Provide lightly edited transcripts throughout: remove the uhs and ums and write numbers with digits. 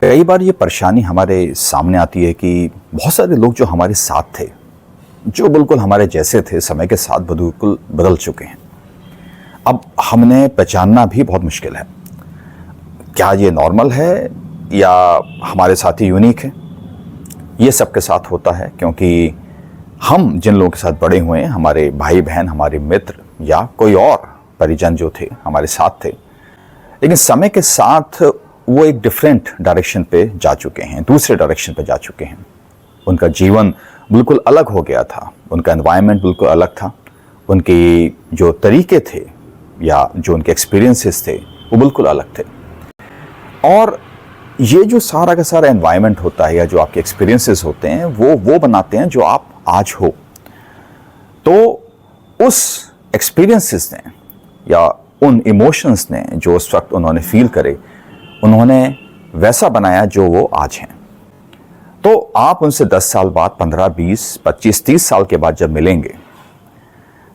कई बार ये परेशानी हमारे सामने आती है कि बहुत सारे लोग जो हमारे साथ थे, जो बिल्कुल हमारे जैसे थे, समय के साथ बिल्कुल बदल चुके हैं। अब हमने पहचानना भी बहुत मुश्किल है, क्या ये नॉर्मल है या हमारे साथ ही यूनिक है। ये सबके साथ होता है, क्योंकि हम जिन लोगों के साथ बड़े हुए हैं, हमारे भाई बहन, हमारे मित्र या कोई और परिजन जो थे हमारे साथ थे, लेकिन समय के साथ वो एक डिफरेंट डायरेक्शन पे जा चुके हैं, दूसरे डायरेक्शन पे जा चुके हैं। उनका जीवन बिल्कुल अलग हो गया था, उनका एनवायरनमेंट बिल्कुल अलग था, उनके जो तरीके थे या जो उनके एक्सपीरियंसेस थे वो बिल्कुल अलग थे। और ये जो सारा का सारा एनवायरनमेंट होता है या जो आपके एक्सपीरियंसेस होते हैं वो बनाते हैं जो आप आज हो। तो उस एक्सपीरियंसेस ने या उन इमोशंस ने जो उस वक्त उन्होंने फील करे, उन्होंने वैसा बनाया जो वो आज हैं। तो आप उनसे 10 साल बाद, 15, 20, 25, 30 साल के बाद जब मिलेंगे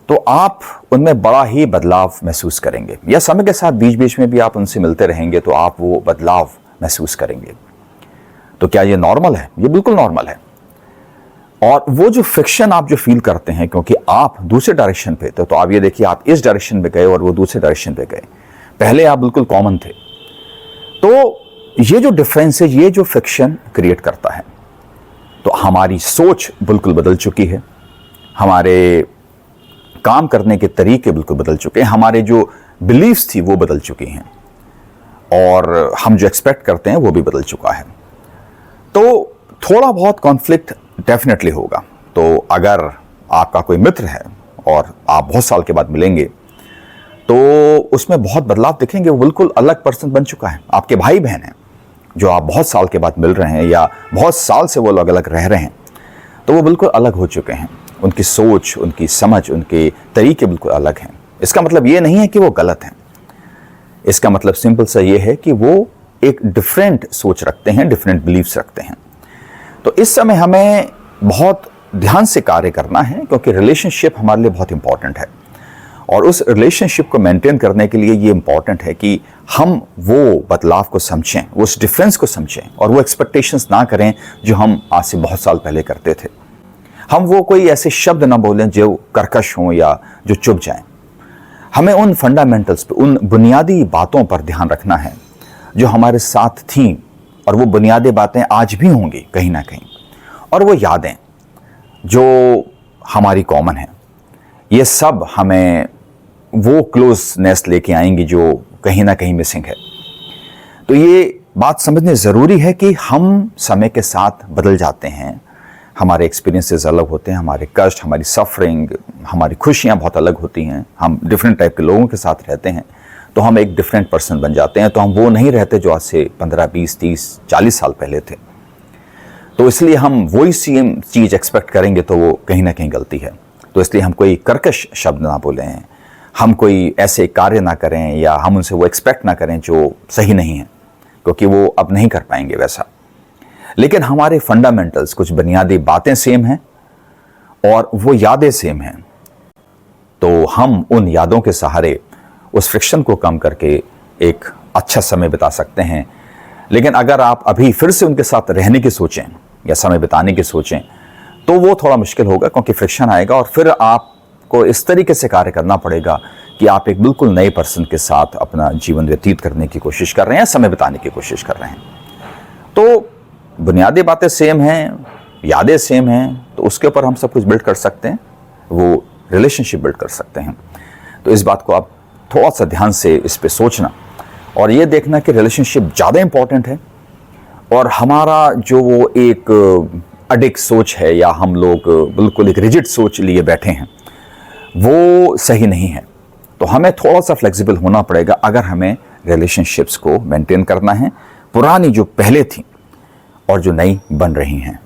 तो आप उनमें बड़ा ही बदलाव महसूस करेंगे, या समय के साथ बीच बीच में भी आप उनसे मिलते रहेंगे तो आप वो बदलाव महसूस करेंगे। तो क्या ये नॉर्मल है? ये बिल्कुल नॉर्मल है। और वो जो फ्रिक्शन आप जो फील करते हैं, क्योंकि आप दूसरे डायरेक्शन पे थे, तो आप ये देखिए, आप इस डायरेक्शन पे गए और वो दूसरे डायरेक्शन पे गए, पहले आप बिल्कुल कॉमन थे। तो ये जो डिफरेंस है, ये जो फ्रिक्शन क्रिएट करता है, तो हमारी सोच बिल्कुल बदल चुकी है, हमारे काम करने के तरीके बिल्कुल बदल चुके हैं, हमारे जो बिलीव्स थी वो बदल चुकी हैं, और हम जो एक्सपेक्ट करते हैं वो भी बदल चुका है। तो थोड़ा बहुत कॉन्फ्लिक्ट डेफिनेटली होगा। तो अगर आपका कोई मित्र है और आप बहुत साल के बाद मिलेंगे तो उसमें बहुत बदलाव दिखेंगे, वो बिल्कुल अलग पर्सन बन चुका है। आपके भाई बहन हैं जो आप बहुत साल के बाद मिल रहे हैं, या बहुत साल से वो अलग अलग रह रहे हैं, तो वो बिल्कुल अलग हो चुके हैं। उनकी सोच, उनकी समझ, उनके तरीके बिल्कुल अलग हैं। इसका मतलब ये नहीं है कि वो गलत हैं, इसका मतलब सिंपल सा ये है कि वो एक डिफरेंट सोच रखते हैं, डिफरेंट बिलीव्स रखते हैं। तो इस समय हमें बहुत ध्यान से कार्य करना है, क्योंकि रिलेशनशिप हमारे लिए बहुत इंपॉर्टेंट है, और उस रिलेशनशिप को मेंटेन करने के लिए ये इंपॉर्टेंट है कि हम वो बदलाव को समझें, उस डिफरेंस को समझें, और वो एक्सपेक्टेशंस ना करें जो हम आज से बहुत साल पहले करते थे। हम वो कोई ऐसे शब्द ना बोलें जो कर्कश हों या जो चुभ जाएं। हमें उन फंडामेंटल्स पे, उन बुनियादी बातों पर ध्यान रखना है जो हमारे साथ थीं, और वो बुनियादी बातें आज भी होंगी कहीं ना कहीं, और वो यादें जो हमारी कॉमन हैं, ये सब हमें वो क्लोजनेस लेके आएंगी जो कहीं ना कहीं मिसिंग है। तो ये बात समझनी ज़रूरी है कि हम समय के साथ बदल जाते हैं, हमारे एक्सपीरियंसेस अलग होते हैं, हमारे कष्ट, हमारी सफरिंग, हमारी खुशियाँ बहुत अलग होती हैं। हम डिफरेंट टाइप के लोगों के साथ रहते हैं तो हम एक डिफरेंट पर्सन बन जाते हैं। तो हम वो नहीं रहते जो आज से 15, 20, 30, 40 साल पहले थे। तो इसलिए हम वही सेम चीज़ एक्सपेक्ट करेंगे तो वो कहीं ना कहीं गलती है। तो इसलिए हम कोई कर्कश शब्द ना बोलें, हम कोई ऐसे कार्य ना करें, या हम उनसे वो एक्सपेक्ट ना करें जो सही नहीं है, क्योंकि वो अब नहीं कर पाएंगे वैसा। लेकिन हमारे फंडामेंटल्स, कुछ बुनियादी बातें सेम हैं और वो यादें सेम हैं। तो हम उन यादों के सहारे उस फ्रिक्शन को कम करके एक अच्छा समय बिता सकते हैं। लेकिन अगर आप अभी फिर से उनके साथ रहने की सोचें या समय बिताने की सोचें तो वो थोड़ा मुश्किल होगा, क्योंकि फ्रिक्शन आएगा, और फिर आपको इस तरीके से कार्य करना पड़ेगा कि आप एक बिल्कुल नए पर्सन के साथ अपना जीवन व्यतीत करने की कोशिश कर रहे हैं, समय बिताने की कोशिश कर रहे हैं। तो बुनियादी बातें सेम हैं, यादें सेम हैं, तो उसके ऊपर हम सब कुछ बिल्ड कर सकते हैं, वो रिलेशनशिप बिल्ड कर सकते हैं। तो इस बात को आप थोड़ा सा ध्यान से इस पे सोचना, और ये देखना कि रिलेशनशिप ज़्यादा इंपॉर्टेंट है, और हमारा जो वो एक अडिक्ट सोच है, या हम लोग बिल्कुल एक रिजिड सोच लिए बैठे हैं, वो सही नहीं है। तो हमें थोड़ा सा फ्लेक्सिबल होना पड़ेगा अगर हमें रिलेशनशिप्स को मेंटेन करना है, पुरानी जो पहले थी और जो नई बन रही हैं।